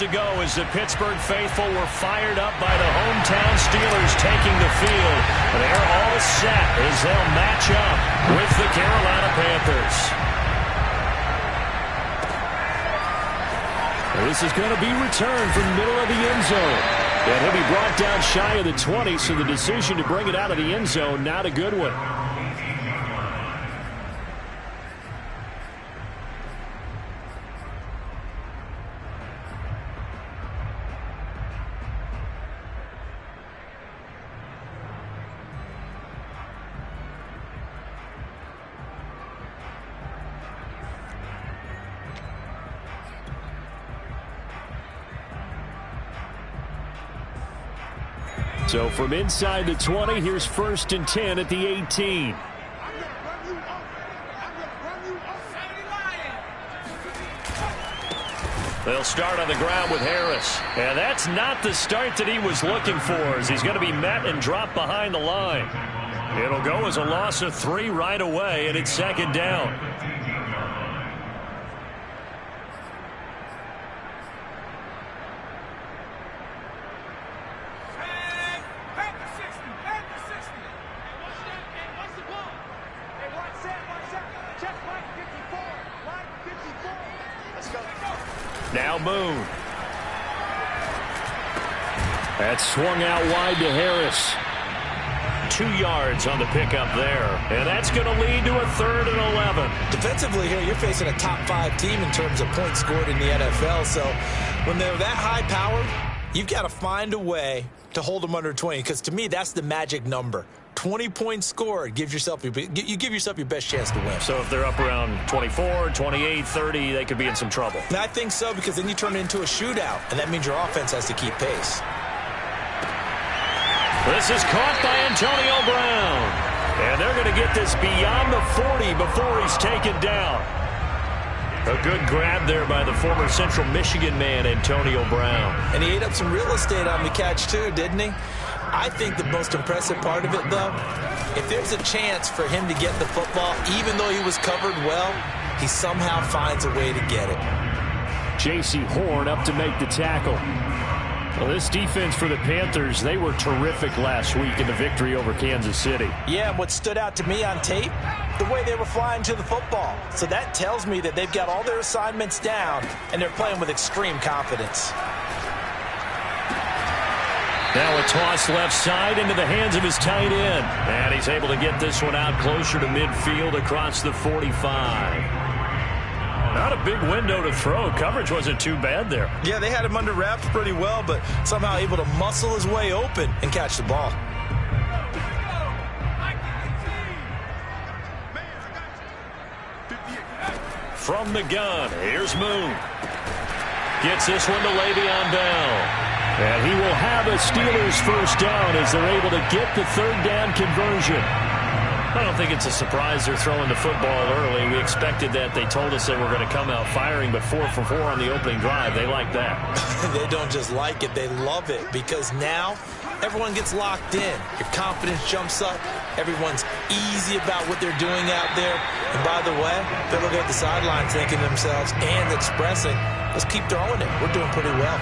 Ago as the Pittsburgh faithful were fired up by the hometown Steelers taking the field. They're all set as they'll match up with the Carolina Panthers. This is going to be returned from the middle of the end zone. And he'll be brought down shy of the 20, so the decision to bring it out of the end zone, not a good one. So from inside the 20, here's 1st and 10 at the 18. They'll start on the ground with Harris. And that's not the start that he was looking for, as he's going to be met and dropped behind the line. It'll go as a loss of 3 right away, and it's 2nd down. Now Moon. That's swung out wide to Harris. 2 yards on the pickup there. And that's going to lead to a 3rd and 11. Defensively here, you're facing a top 5 team in terms of points scored in the NFL. So when they're that high powered, you've got to find a way to hold them under 20. Because to me, that's the magic number. 20 points scored, you give yourself your best chance to win. So if they're up around 24, 28, 30, they could be in some trouble. And I think so, because then you turn it into a shootout, and that means your offense has to keep pace. This is caught by Antonio Brown. And they're going to get this beyond the 40 before he's taken down. A good grab there by the former Central Michigan man, Antonio Brown. And he ate up some real estate on the catch, too, didn't he? I think the most impressive part of it, though, if there's a chance for him to get the football, even though he was covered well, he somehow finds a way to get it. J.C. Horn up to make the tackle. Well, this defense for the Panthers, they were terrific last week in the victory over Kansas City. Yeah, and what stood out to me on tape, the way they were flying to the football. So that tells me that they've got all their assignments down, and they're playing with extreme confidence. Now a toss left side into the hands of his tight end. And he's able to get this one out closer to midfield across the 45. Not a big window to throw. Coverage wasn't too bad there. Yeah, they had him under wraps pretty well, but somehow able to muscle his way open and catch the ball. From the gun, here's Moon. Gets this one to Le'Veon Bell. And he will have a Steelers first down as they're able to get the 3rd down conversion. I don't think it's a surprise they're throwing the football early. We expected that. They told us they were going to come out firing, but 4 for 4 on the opening drive. They like that. They don't just like it, they love it, because now everyone gets locked in. Your confidence jumps up. Everyone's easy about what they're doing out there. And by the way, they're looking at the sideline thinking to themselves and expressing, let's keep throwing it. We're doing pretty well.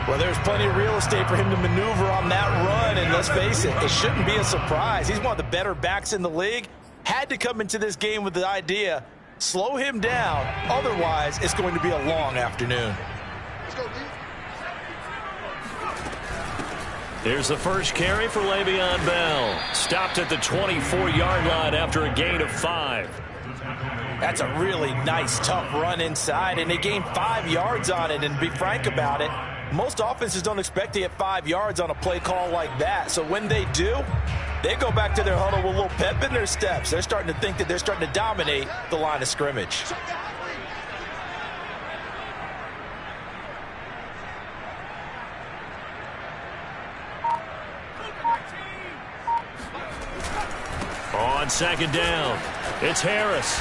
Well, there's plenty of real estate for him to maneuver on that run, and let's face it, it shouldn't be a surprise. He's one of the better backs in the league. Had to come into this game with the idea, slow him down, otherwise it's going to be a long afternoon. Here's the first carry for Le'Veon Bell. Stopped at the 24-yard line after a gain of 5. That's a really nice, tough run inside, and they gained 5 yards on it, and to be frank about it, most offenses don't expect to get 5 yards on a play call like that. So when they do, they go back to their huddle with a little pep in their steps. They're starting to think that they're starting to dominate the line of scrimmage. On 2nd down, it's Harris.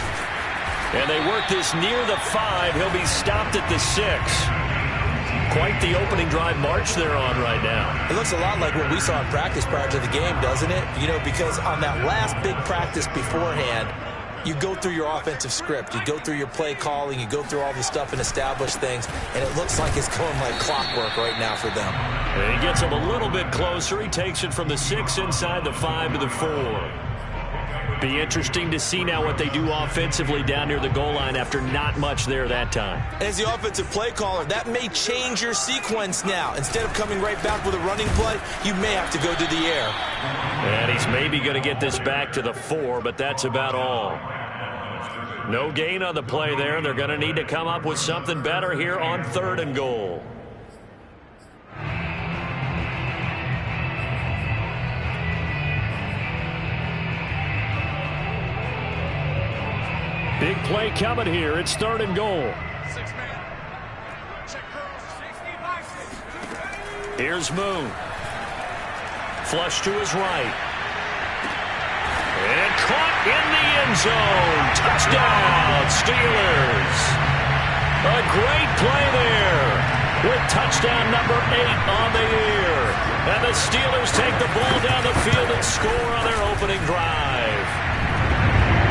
And they work this near the 5. He'll be stopped at the 6. Quite the opening drive march they're on right now. It looks a lot like what we saw in practice prior to the game, doesn't it? You know, because on that last big practice beforehand, you go through your offensive script. You go through your play calling. You go through all the stuff and establish things, and it looks like it's going like clockwork right now for them. And he gets him a little bit closer. He takes it from the 6 inside the 5 to the 4. Be interesting to see now what they do offensively down near the goal line after not much there that time. As the offensive play caller, that may change your sequence now. Instead of coming right back with a running play, you may have to go to the air. And he's maybe going to get this back to the 4, but that's about all. No gain on the play there. They're going to need to come up with something better here on 3rd and goal. Big play coming here. It's 3rd and goal. Here's Moon. Flush to his right. And caught in the end zone. Touchdown, Steelers. A great play there with touchdown number 8 on the year. And the Steelers take the ball down the field and score on their opening drive.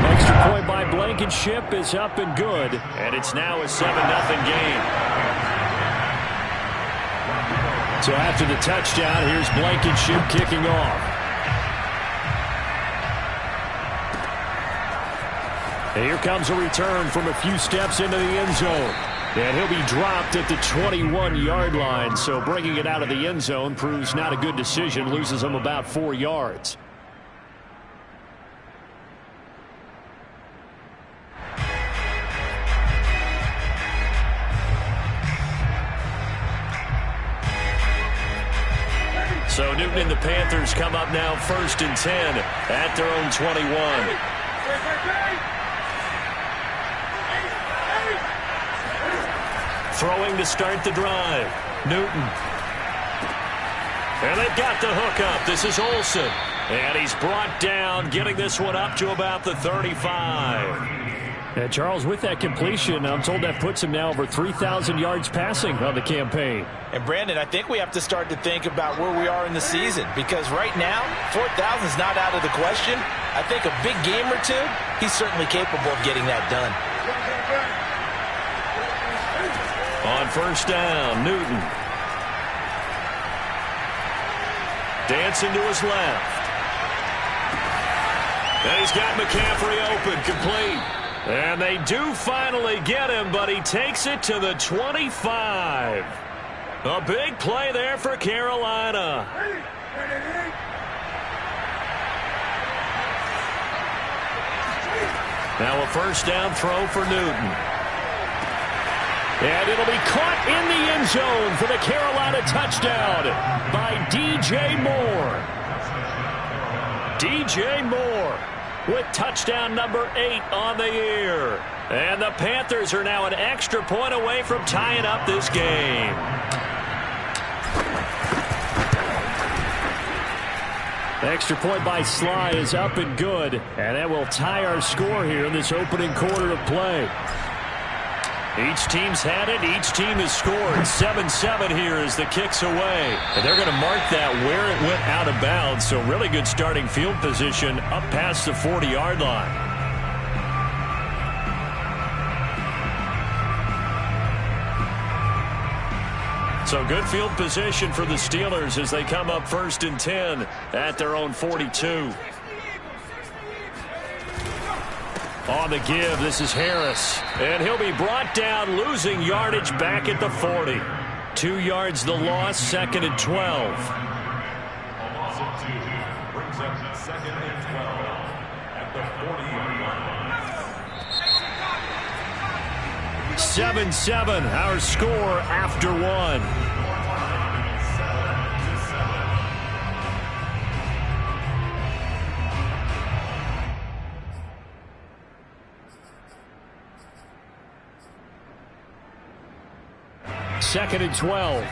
Extra point by Blankenship is up and good, and it's now a 7-0 game. So after the touchdown, here's Blankenship kicking off. And here comes a return from a few steps into the end zone. And he'll be dropped at the 21-yard line, so bringing it out of the end zone proves not a good decision, loses him about 4 yards. So Newton and the Panthers come up now 1st and 10 at their own 21. Throwing to start the drive. Newton. And they've got the hook up. This is Olsen. And he's brought down, getting this one up to about the 35. And Charles, with that completion, I'm told that puts him now over 3,000 yards passing on the campaign. And Brandon, I think we have to start to think about where we are in the season, because right now, 4,000 is not out of the question. I think a big game or two, he's certainly capable of getting that done. On 1st down, Newton. Dancing to his left. And he's got McCaffrey open, complete. And they do finally get him, but he takes it to the 25. A big play there for Carolina. Now a 1st down throw for Newton. And it'll be caught in the end zone for the Carolina touchdown by DJ Moore. DJ Moore with touchdown number 8 on the year. And the Panthers are now an extra point away from tying up this game. The extra point by Sly is up and good. And that will tie our score here in this opening quarter of play. Each team's had it. Each team has scored. 7-7 here as the kick's away. And they're going to mark that where it went out of bounds. So really good starting field position up past the 40-yard line. So good field position for the Steelers as they come up 1st and 10 at their own 42. On the give, this is Harris. And he'll be brought down, losing yardage back at the 40. 2 yards the loss, 2nd and 12. 7-7, our score after 1. Second and 12.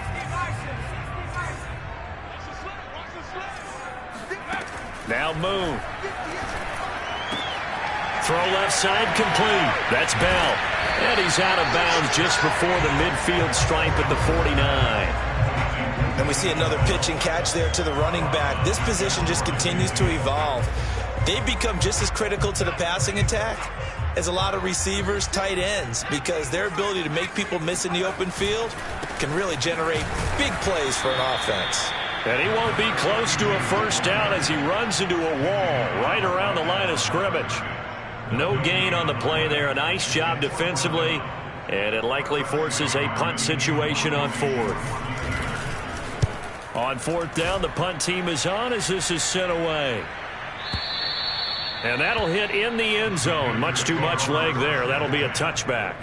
Now Moon. Throw left side complete. That's Bell. And he's out of bounds just before the midfield stripe at the 49. And we see another pitch and catch there to the running back. This position just continues to evolve. they become just as critical to the passing attack as a lot of receivers, tight ends, because their ability to make people miss in the open field can really generate big plays for an offense. And he won't be close to a first down as he runs into a wall right around the line of scrimmage. No gain on the play there. A nice job defensively, and it likely forces a punt situation on fourth. On fourth down, the punt team is on as this is sent away. And that'll hit in the end zone. Much too much leg there. That'll be a touchback.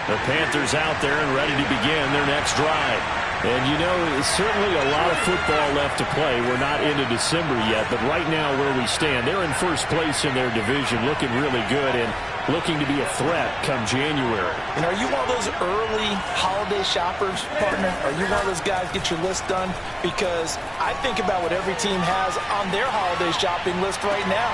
The Panthers out there and ready to begin their next drive. And, you know, certainly a lot of football left to play. We're not into December yet, but right now where we stand, they're in first place in their division, looking really good and looking to be a threat come January. And are you one of those early holiday shoppers, partner? Are you one of those guys get your list done? Because I think about what every team has on their holiday shopping list right now.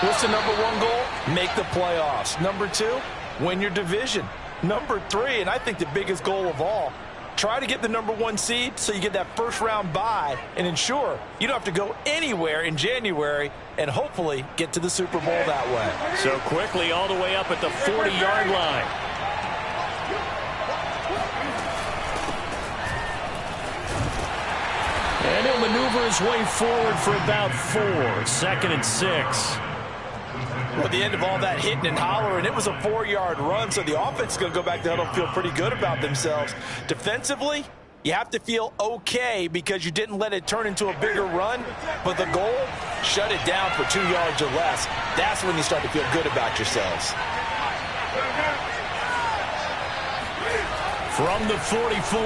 What's the number one goal? Make the playoffs. Number two, win your division. Number three, and I think the biggest goal of all, try to get the number one seed so you get that first round bye and ensure you don't have to go anywhere in January and hopefully get to the Super Bowl that way. So quickly all the way up at the 40-yard line. And he'll maneuver his way forward for about 4. 2nd and 6. At the end of all that hitting and hollering, it was a 4-yard run, so the offense is going to go back to huddle and feel pretty good about themselves. Defensively, you have to feel okay because you didn't let it turn into a bigger run, but the goal, shut it down for 2 yards or less. That's when you start to feel good about yourselves. From the 44,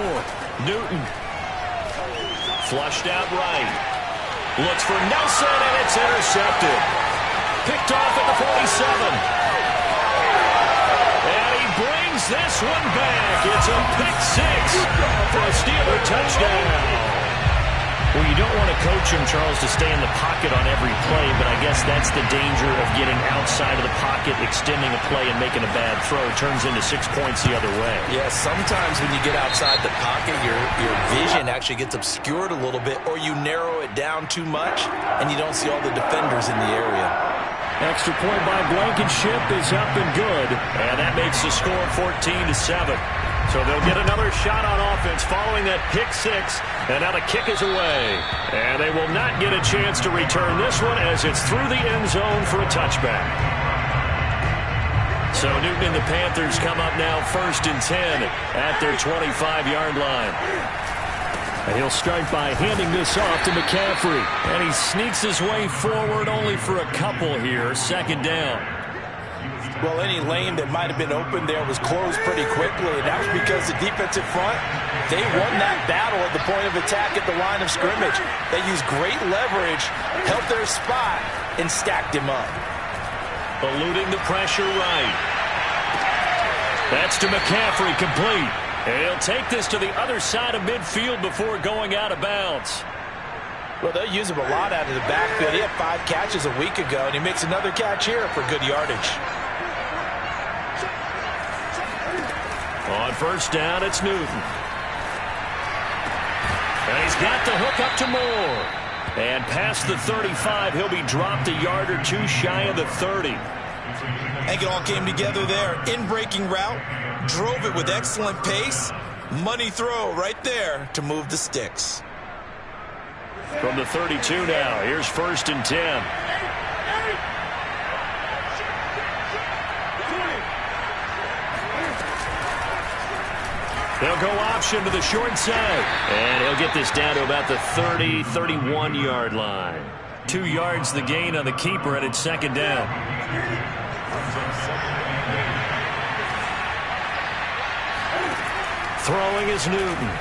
Newton. Flushed out right. Looks for Nelson, and it's intercepted. Picked off at the 47. And he brings this one back. It's a pick six for a Steeler touchdown. Well, you don't want to coach him, Charles, to stay in the pocket on every play, but I guess that's the danger of getting outside of the pocket, extending a play, and making a bad throw. It turns into 6 points the other way. Yeah, sometimes when you get outside the pocket, your vision actually gets obscured a little bit, or you narrow it down too much, and you don't see all the defenders in the area. Extra point by Blankenship is up and good, and that makes the score 14-7. So they'll get another shot on offense following that pick six, and now the kick is away. And they will not get a chance to return this one as it's through the end zone for a touchback. So Newton and the Panthers come up now 1st and 10 at their 25-yard line. And he'll start by handing this off to McCaffrey. And he sneaks his way forward only for a couple here. 2nd down. Well, any lane that might have been open there was closed pretty quickly, and that was because the defensive front, they won that battle at the point of attack at the line of scrimmage. They used great leverage, held their spot, and stacked him up. Eluding the pressure right. That's to McCaffrey, complete. And he'll take this to the other side of midfield before going out of bounds. Well, they'll use him a lot out of the backfield. He had 5 catches a week ago, and he makes another catch here for good yardage. On 1st down, it's Newton. And he's got the hook up to Moore. And past the 35, he'll be dropped a yard or two shy of the 30. I think it all came together there. In-breaking route, drove it with excellent pace. Money throw right there to move the sticks. From the 32 now, here's 1st and 10. They'll go option to the short side. And he'll get this down to about the 30, 31-yard line. 2 yards the gain on the keeper, and it's 2nd down. Throwing is Newton.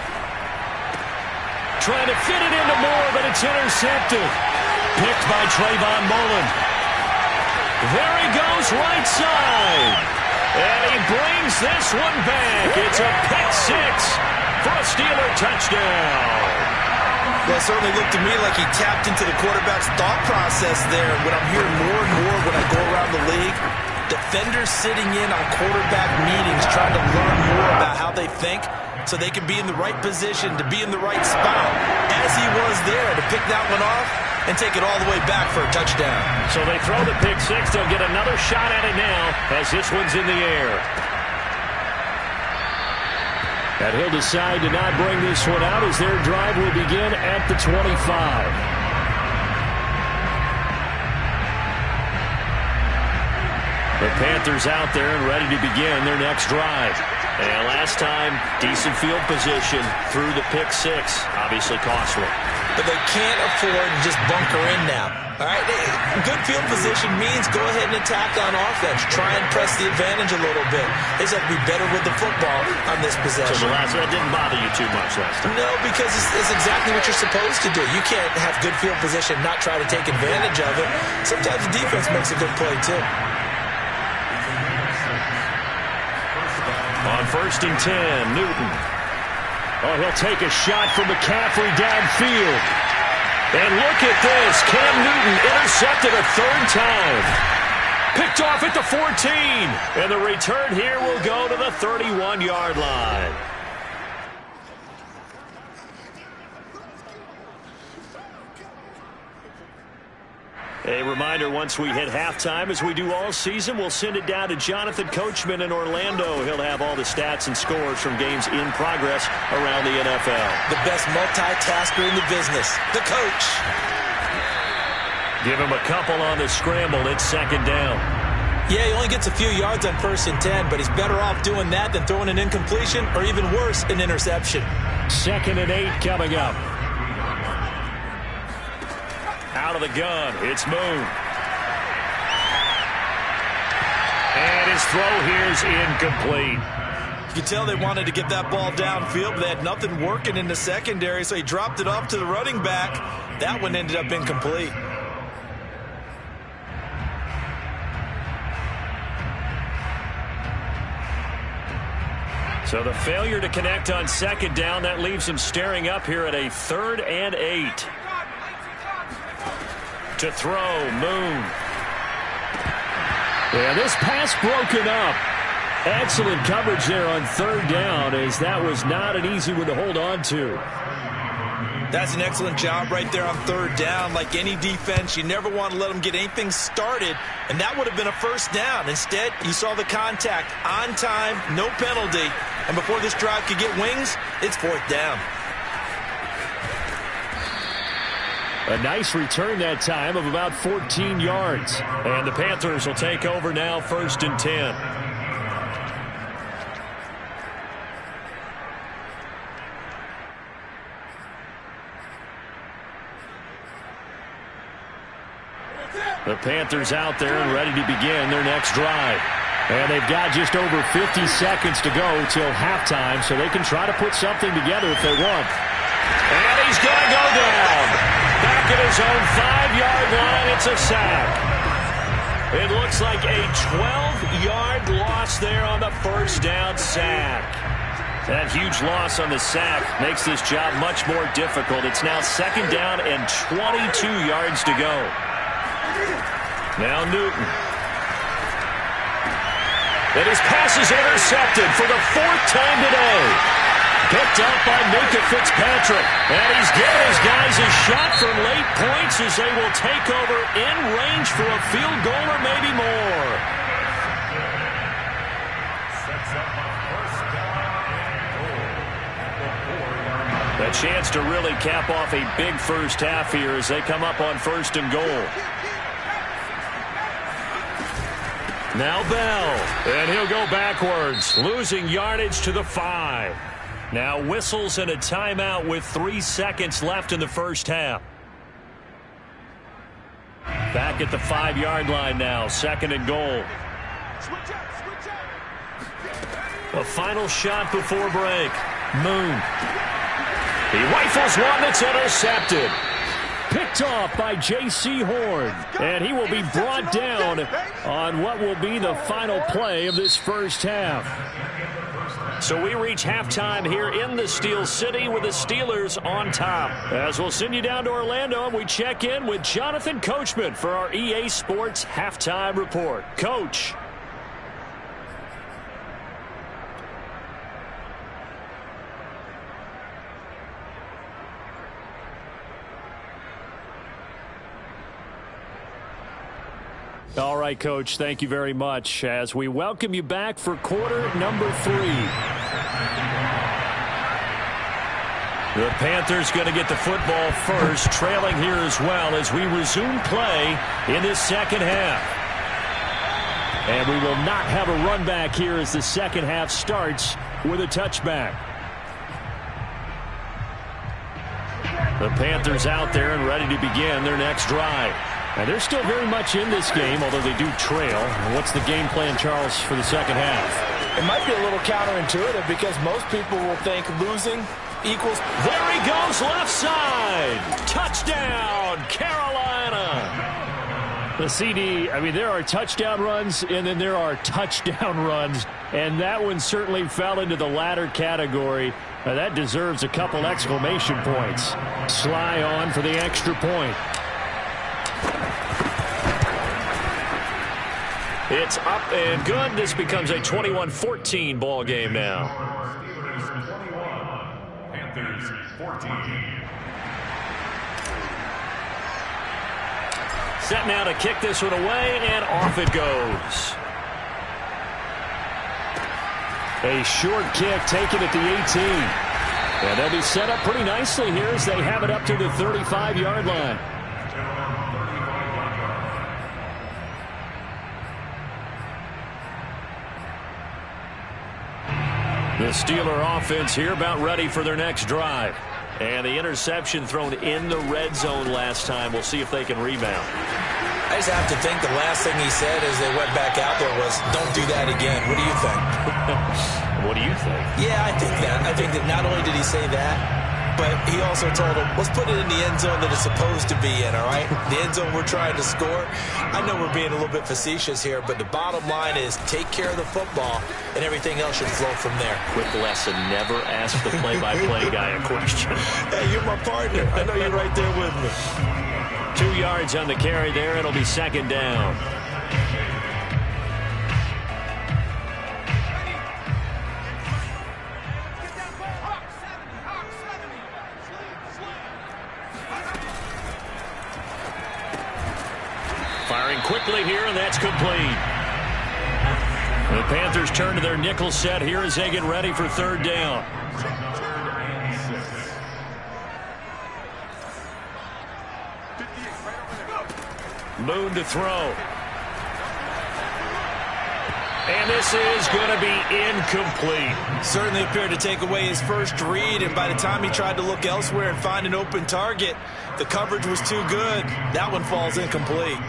Trying to fit it into Moore, but it's intercepted. Picked by Trayvon Mullen. There he goes, right side. And he brings this one back. It's a pick six for a Steeler touchdown. Well, it certainly looked to me like he tapped into the quarterback's thought process there. What I'm hearing more and more when I go around the league, Defenders sitting in on quarterback meetings trying to learn more about how they think so they can be in the right position to be in the right spot, as he was there to pick that one off and take it all the way back for a touchdown. So they throw the pick six. They'll get another shot at it now as this one's in the air. And he'll decide to not bring this one out as their drive will begin at the 25. The Panthers out there and ready to begin their next drive. And last time, decent field position through the pick six. Obviously costly. But they can't afford to just bunker in now. All right, good field position means go ahead and attack on offense. Try and press the advantage a little bit. They just have to be better with the football on this possession. So that didn't bother you too much last time? No, because it's exactly what you're supposed to do. You can't have good field position, not try to take advantage of it. Sometimes the defense makes a good play, too. On 1st and 10, Newton. Oh, he'll take a shot from McCaffrey downfield. And look at this. Cam Newton intercepted a third time. Picked off at the 14. And the return here will go to the 31-yard line. A reminder, once we hit halftime, as we do all season, we'll send it down to Jonathan Coachman in Orlando. He'll have all the stats and scores from games in progress around the NFL. The best multitasker in the business, the coach. Give him a couple on the scramble. It's 2nd down. Yeah, he only gets a few yards on 1st and 10, but he's better off doing that than throwing an incompletion or even worse, an interception. 2nd and 8 coming up. Out of the gun, it's Moon. And his throw here is incomplete. You can tell they wanted to get that ball downfield, but they had nothing working in the secondary, so he dropped it off to the running back. That one ended up incomplete. So the failure to connect on 2nd down, that leaves him staring up here at a 3rd and 8. To throw, Moon. Yeah, this pass broken up. Excellent coverage there on 3rd down, as that was not an easy one to hold on to. That's an excellent job right there on 3rd down. Like any defense, you never want to let them get anything started, and that would have been a 1st down. Instead, you saw the contact on time, no penalty, and before this drive could get wings, it's 4th down. A nice return that time of about 14 yards. And the Panthers will take over now, 1st and 10. The Panthers out there and ready to begin their next drive. And they've got just over 50 seconds to go till halftime, so they can try to put something together if they want. And he's going to go down. Back at his own 5-yard line, it's a sack. It looks like a 12-yard loss there on the 1st down sack. That huge loss on the sack makes this job much more difficult. It's now 2nd down and 22 yards to go. Now Newton. And his pass is intercepted for the 4th time today. Picked up by Minka Fitzpatrick. And he's giving his guys a shot for late points as they will take over in range for a field goal or maybe more. A chance to really cap off a big first half here as they come up on 1st and goal. Now Bell. And he'll go backwards, losing yardage to the 5. Now whistles and a timeout with 3 seconds left in the first half. Back at the 5-yard line now, 2nd and goal. A final shot before break. Moon. He rifles one that's intercepted. Picked off by J.C. Horn. And he will be brought down on what will be the final play of this first half. So we reach halftime here in the Steel City with the Steelers on top. As we'll send you down to Orlando, and we check in with Jonathan Coachman for our EA Sports Halftime Report. Coach. right, Coach. Thank you very much as we welcome you back for quarter number 3. The Panthers going to get the football first, trailing here as well as we resume play in this second half. And we will not have a run back here as the second half starts with a touchback. The Panthers out there and ready to begin their next drive. And they're still very much in this game, although they do trail. What's the game plan, Charles, for the second half? It might be a little counterintuitive because most people will think losing equals. There he goes, left side. Touchdown, Carolina. The CD, I mean, there are touchdown runs, and then there are touchdown runs. And that one certainly fell into the latter category. That deserves a couple exclamation points. Sly on for the extra point. It's up and good. This becomes a 21-14 ball game now. Panthers 14. Set now to kick this one away, and off it goes. A short kick taken at the 18. And they'll be set up pretty nicely here as they have it up to the 35-yard line. The Steeler offense here about ready for their next drive. And the interception thrown in the red zone last time. We'll see if they can rebound. I just have to think the last thing he said as they went back out there was, don't do that again. What do you think? What do you think? Yeah, I think that. I think that not only did he say that, but he also told him, let's put it in the end zone that it's supposed to be in, all right? The end zone we're trying to score. I know we're being a little bit facetious here, but the bottom line is take care of the football, and everything else should flow from there. Quick lesson, never ask the play-by-play guy a question. Hey, you're my partner. I know you're right there with me. 2 yards on the carry there. It'll be second down. Firing quickly here, and that's complete. The Panthers turn to their nickel set here as they get ready for third down. Moon to throw. And this is going to be incomplete. Certainly appeared to take away his first read, and by the time he tried to look elsewhere and find an open target, the coverage was too good. That one falls incomplete.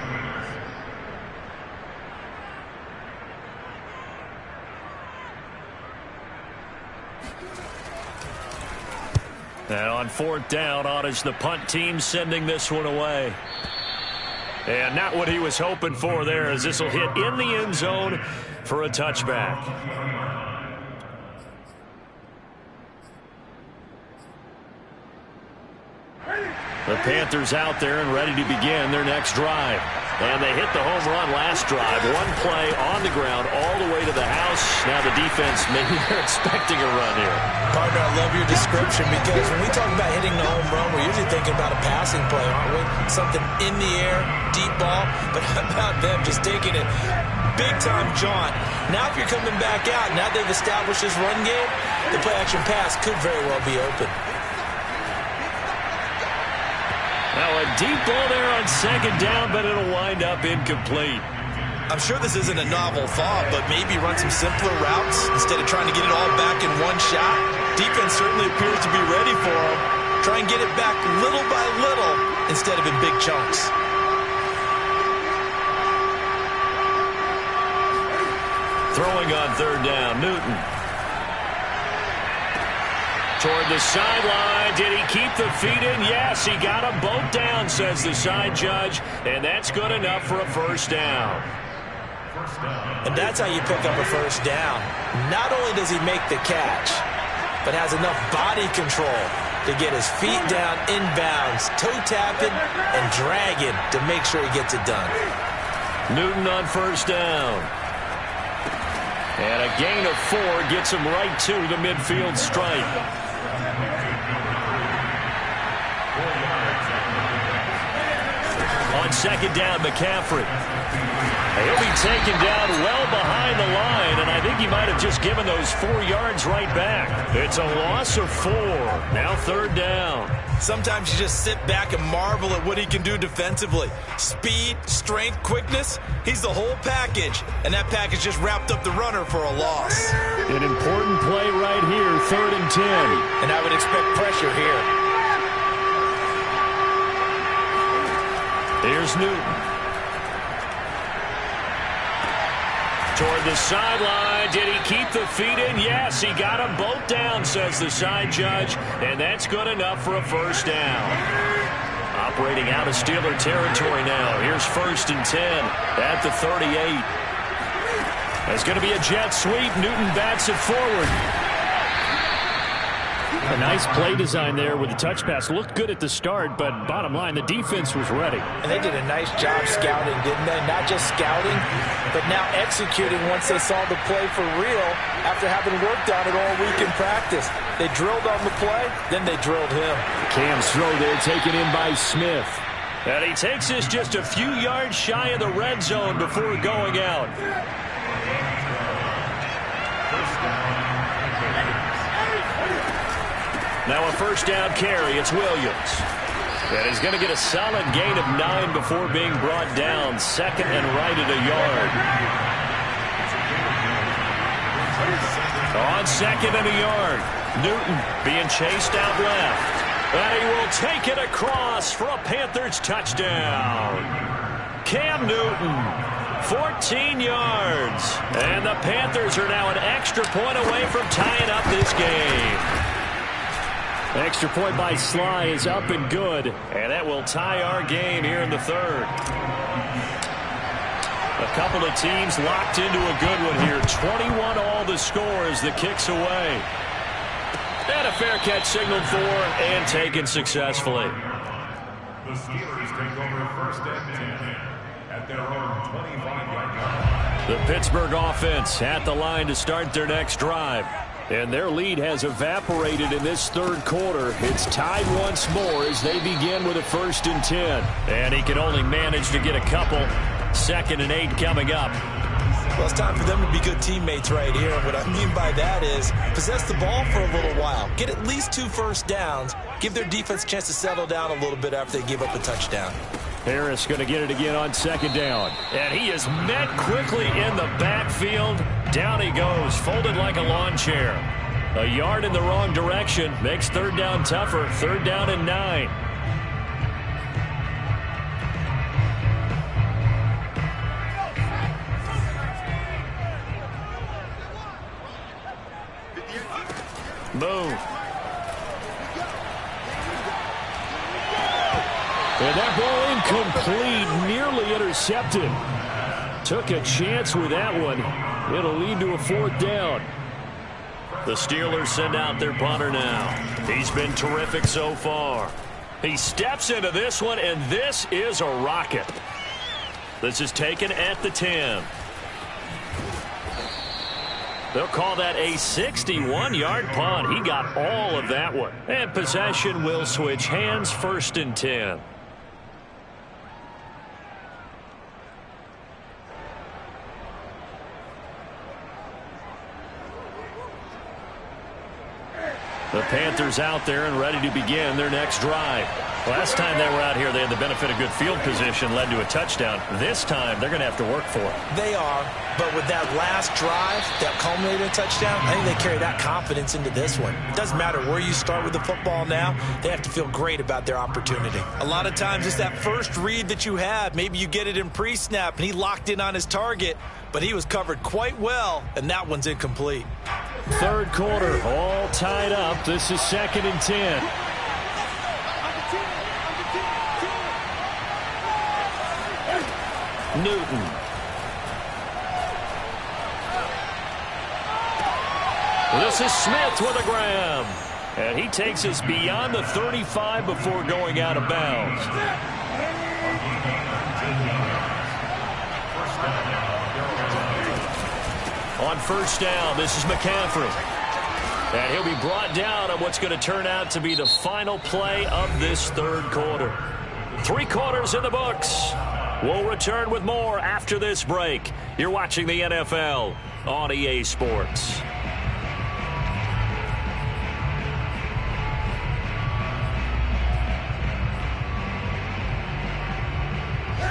And on fourth down, Otis, the punt team sending this one away. And not what he was hoping for there, as this will hit in the end zone for a touchback. The Panthers out there and ready to begin their next drive. And they hit the home run last drive. One play on the ground all the way to the house. Now the defense, maybe they're expecting a run here. Partner, I love your description because when we talk about hitting the home run, we're usually thinking about a passing play, aren't we? Something in the air, deep ball. But how about them just taking it big-time jaunt? Now if you're coming back out, now they've established this run game, the play-action pass could very well be open. Now a deep ball there on second down, but it'll wind up incomplete. I'm sure this isn't a novel thought, but maybe run some simpler routes instead of trying to get it all back in one shot. Defense certainly appears to be ready for him. Try and get it back little by little instead of in big chunks. Throwing on third down, Newton. Toward the sideline. Did he keep the feet in? Yes, he got them both down, says the side judge. And that's good enough for a first down. And that's how you pick up a first down. Not only does he make the catch, but has enough body control to get his feet down inbounds, toe tapping and dragging to make sure he gets it done. Newton on first down. And a gain of 4 gets him right to the midfield stripe. On second down, McCaffrey. He'll be taken down well behind the line, and I think he might have just given those 4 yards right back. It's a loss of 4. Now third down. Sometimes you just sit back and marvel at what he can do defensively. Speed, strength, quickness, he's the whole package. And that package just wrapped up the runner for a loss. An important play right here, 3rd and 10. And I would expect pressure here. Here's Newton. Toward the sideline. Did he keep the feet in? Yes, he got them both down, says the side judge. And that's good enough for a first down. Operating out of Steeler territory now. Here's 1st and 10 at the 38. It's going to be a jet sweep. Newton bats it forward. A nice play design there with the touch pass. Looked good at the start, but bottom line, the defense was ready. And they did a nice job scouting, didn't they? Not just scouting, but now executing once they saw the play for real after having worked on it all week in practice. They drilled on the play, then they drilled him. Cam's throw there taken in by Smith. And he takes this just a few yards shy of the red zone before going out. Now a first down carry. It's Williams. And he's going to get a solid gain of 9 before being brought down. 2nd and right at a yard. On 2nd and a yard. Newton being chased out left. And he will take it across for a Panthers touchdown. Cam Newton, 14 yards. And the Panthers are now an extra point away from tying up this game. Extra point by Sly is up and good. And that will tie our game here in the 3rd. A couple of teams locked into a good one here. 21 all the score as the kick's away. And a fair catch signaled for and taken successfully. The Steelers take over 1st and 10 at their own 25-yard line. The Pittsburgh offense at the line to start their next drive. And their lead has evaporated in this 3rd quarter. It's tied once more as they begin with a 1st and 10. And he can only manage to get a couple. 2nd and 8 coming up. Well, it's time for them to be good teammates right here. What I mean by that is possess the ball for a little while. Get at least 2 first downs. Give their defense a chance to settle down a little bit after they give up a touchdown. Harris going to get it again on 2nd down. And he is met quickly in the backfield. Down he goes, folded like a lawn chair. A yard in the wrong direction makes 3rd down tougher. 3rd down and 9. Boom. And that ball incomplete, nearly intercepted. Took a chance with that one. It'll lead to a 4th down. The Steelers send out their punter now. He's been terrific so far. He steps into this one, and this is a rocket. This is taken at the 10. They'll call that a 61-yard punt. He got all of that one. And possession will switch hands, 1st and 10. The Panthers out there and ready to begin their next drive. Last time they were out here, they had the benefit of good field position, led to a touchdown. This time, they're going to have to work for it. They are, but with that last drive, that culminating touchdown, I think they carry that confidence into this one. It doesn't matter where you start with the football now, they have to feel great about their opportunity. A lot of times, it's that first read that you have. Maybe you get it in pre-snap, and he locked in on his target, but he was covered quite well, and that one's incomplete. 3rd quarter, all tied up. This is 2nd and 10. Newton. This is Smith with a grab. And he takes us beyond the 35 before going out of bounds. On 1st down, this is McCaffrey. And he'll be brought down on what's going to turn out to be the final play of this 3rd quarter. 3 quarters in the books. We'll return with more after this break. You're watching the NFL on EA Sports.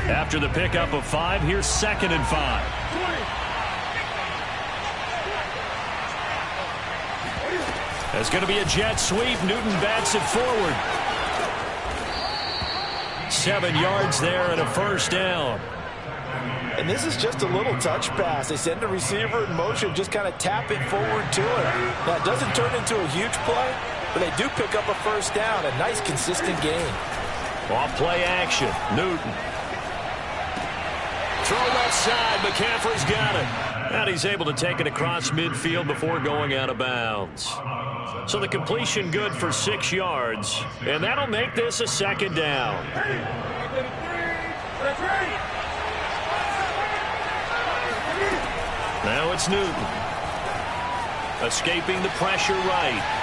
After the pickup of 5, here's 2nd and 5. There's going to be a jet sweep. Newton bats it forward. 7 yards there and a first down. And this is just a little touch pass. They send the receiver in motion, just kind of tap it forward to him. Now, it doesn't turn into a huge play, but they do pick up a first down. A nice, consistent gain. Off play action. Newton. Throw left side. McCaffrey's got it. And he's able to take it across midfield before going out of bounds. So the completion good for 6 yards. And that'll make this a 2nd down. Now it's Newton. Escaping the pressure right.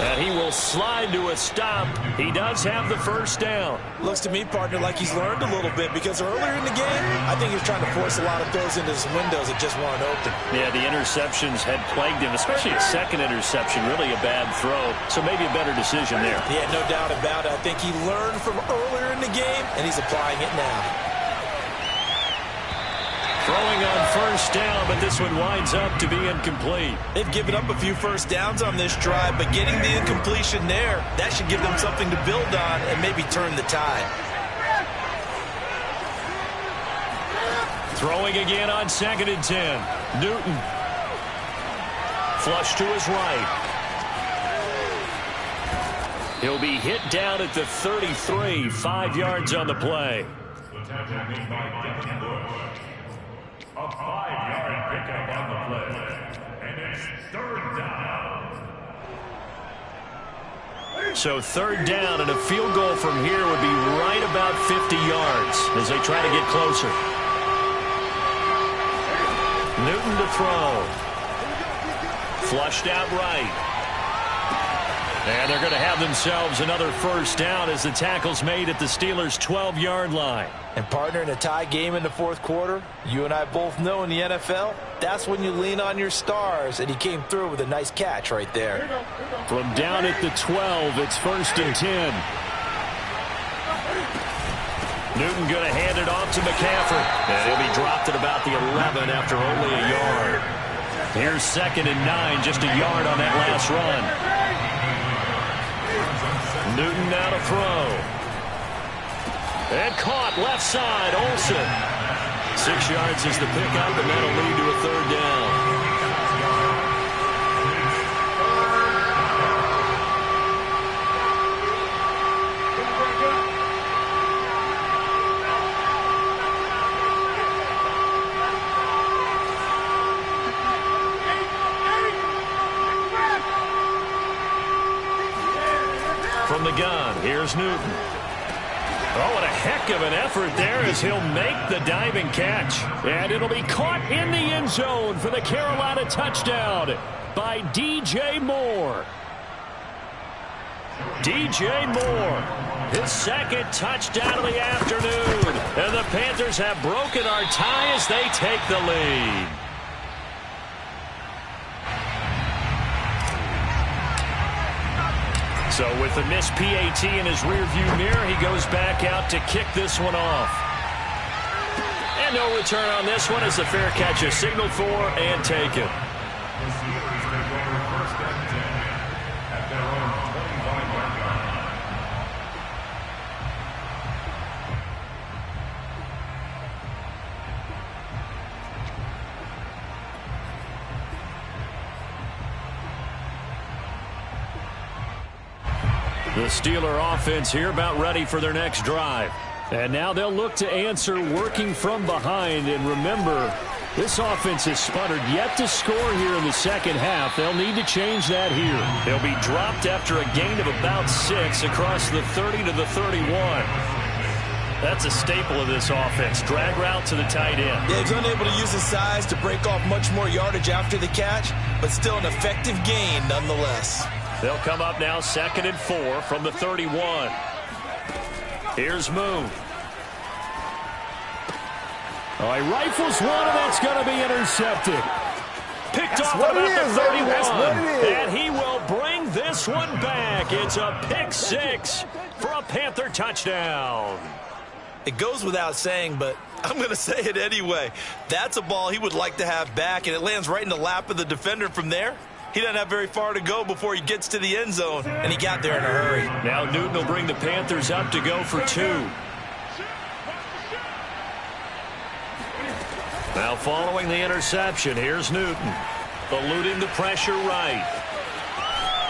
And he will slide to a stop. He does have the first down. Looks to me, partner, like he's learned a little bit because earlier in the game, I think he was trying to force a lot of throws into his windows that just weren't open. Yeah, the interceptions had plagued him, especially a second interception, really a bad throw. So maybe a better decision there. Yeah, no doubt about it. I think he learned from earlier in the game, and he's applying it now. Throwing on first down, but this one winds up to be incomplete. They've given up a few first downs on this drive, but getting the incompletion there, that should give them something to build on and maybe turn the tide. Throwing again on 2nd and 10. Newton. Flush to his right. He'll be hit down at the 33, 5 yards on the play. A 5-yard pickup on the play, and it's 3rd down. So 3rd down, and a field goal from here would be right about 50 yards as they try to get closer. Newton to throw. Flushed out right. And they're going to have themselves another first down as the tackle's made at the Steelers' 12-yard line. And, partner, in a tie game in the 4th quarter, you and I both know in the NFL, that's when you lean on your stars, and he came through with a nice catch right there. From down at the 12, it's 1st and 10. Newton going to hand it off to McCaffrey. And he'll be dropped at about the 11 after only a yard. Here's 2nd and 9, just a yard on that last run. Newton now to throw. And caught left side, Olsen. 6 yards is the pickup, and that'll lead to a 3rd down. From the gun, here's Newton. Oh, what a heck of an effort there as he'll make the diving catch. And it'll be caught in the end zone for the Carolina touchdown by DJ Moore. DJ Moore, his 2nd touchdown of the afternoon. And the Panthers have broken our tie as they take the lead. So with the missed PAT in his rearview mirror, he goes back out to kick this one off. And no return on this one as the fair catch is signaled for and taken. The Steeler offense here about ready for their next drive. And now they'll look to answer working from behind. And remember, this offense has sputtered yet to score here in the second half. They'll need to change that here. They'll be dropped after a gain of about 6 across the 30 to the 31. That's a staple of this offense. Drag route to the tight end. Yeah, he's unable to use his size to break off much more yardage after the catch, but still an effective gain nonetheless. They'll come up now 2nd and 4 from the 31. Here's Moon. Oh, he rifles one, and that's going to be intercepted. Picked off at about the 31. And he will bring this one back. It's a pick six for a Panther touchdown. It goes without saying, but I'm going to say it anyway. That's a ball he would like to have back, and it lands right in the lap of the defender from there. He doesn't have very far to go before he gets to the end zone, and he got there in a hurry. Now Newton will bring the Panthers up to go for two. Now following the interception, here's Newton. Eluding the pressure right.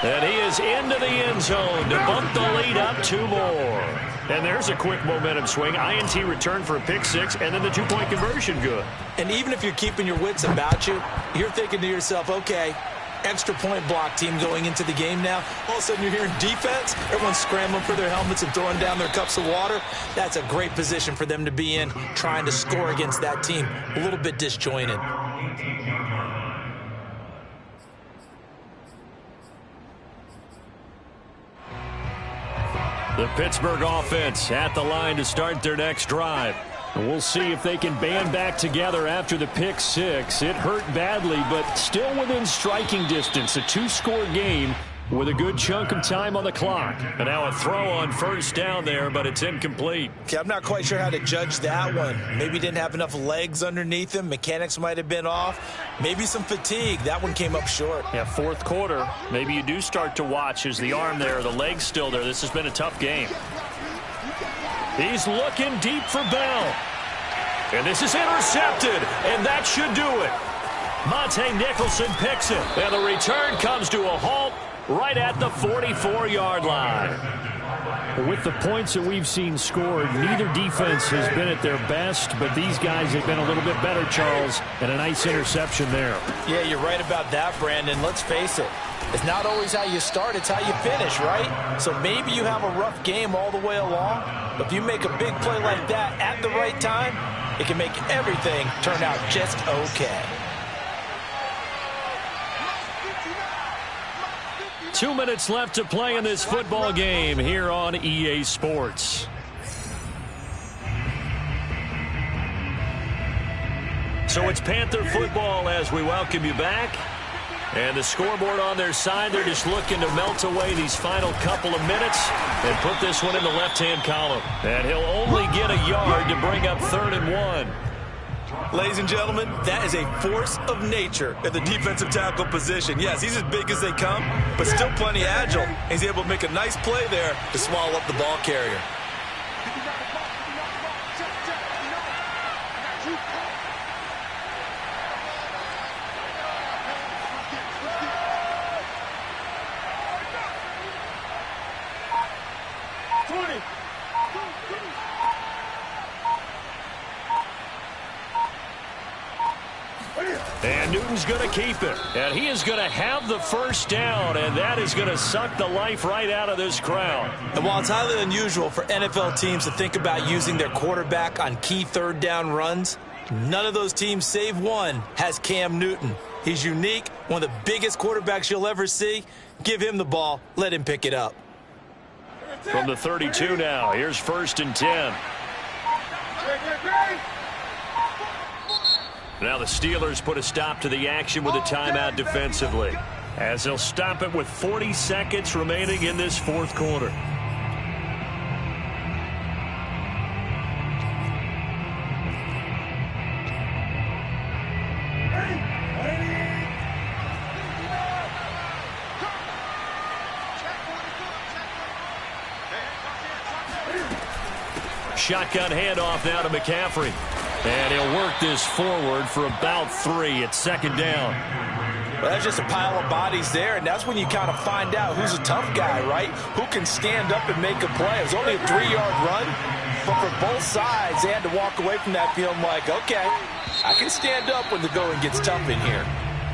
And he is into the end zone to bump the lead up two more. And there's a quick momentum swing. INT return for a pick six, and then the two-point conversion good. And even if you're keeping your wits about you, you're thinking to yourself, okay, extra point block team going into the game now. All of a sudden you're hearing defense. Everyone's scrambling for their helmets and throwing down their cups of water. That's a great position for them to be in, trying to score against that team. A little bit disjointed. The Pittsburgh offense at the line to start their next drive. And we'll see if they can band back together after the pick six. It hurt badly, but still within striking distance. A two-score game with a good chunk of time on the clock. And now a throw on first down there, but it's incomplete. Okay, I'm not quite sure how to judge that one. Maybe didn't have enough legs underneath him. Mechanics might have been off. Maybe some fatigue. That one came up short. Yeah, fourth quarter. Maybe you do start to watch. Is the arm there, the leg's still there? This has been a tough game. He's looking deep for Bell. And this is intercepted, and that should do it. Monte Nicholson picks it, and the return comes to a halt right at the 44-yard line. With the points that we've seen scored, neither defense has been at their best, but these guys have been a little bit better, Charles, and a nice interception there. Yeah, you're right about that, Brandon. Let's face it. It's not always how you start, it's how you finish, right? So maybe you have a rough game all the way along, but if you make a big play like that at the right time, it can make everything turn out just okay. 2 minutes left to play in this football game here on EA Sports. So it's Panther football as we welcome you back. And the scoreboard on their side, they're just looking to melt away these final couple of minutes and put this one in the left-hand column. And he'll only get a yard to bring up 3rd and 1. Ladies and gentlemen, that is a force of nature at the defensive tackle position. Yes, he's as big as they come, but still plenty agile. He's able to make a nice play there to swallow up the ball carrier. And Newton's going to keep it. And he is going to have the first down, and that is going to suck the life right out of this crowd. And while it's highly unusual for NFL teams to think about using their quarterback on key 3rd down runs, none of those teams, save one, has Cam Newton. He's unique, one of the biggest quarterbacks you'll ever see. Give him the ball. Let him pick it up. From the 32 now, here's 1st and 10. Now the Steelers put a stop to the action with a timeout defensively, as they'll stop it with 40 seconds remaining in this 4th quarter. Shotgun handoff now to McCaffrey. And he'll work this forward for about 3 at 2nd down. Well, that's just a pile of bodies there, and that's when you kind of find out who's a tough guy, right? Who can stand up and make a play. It was only a 3-yard run, but for both sides, they had to walk away from that feeling like, okay, I can stand up when the going gets tough in here.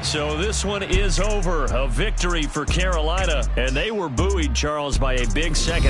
So this one is over. A victory for Carolina, and they were buoyed, Charles, by a big second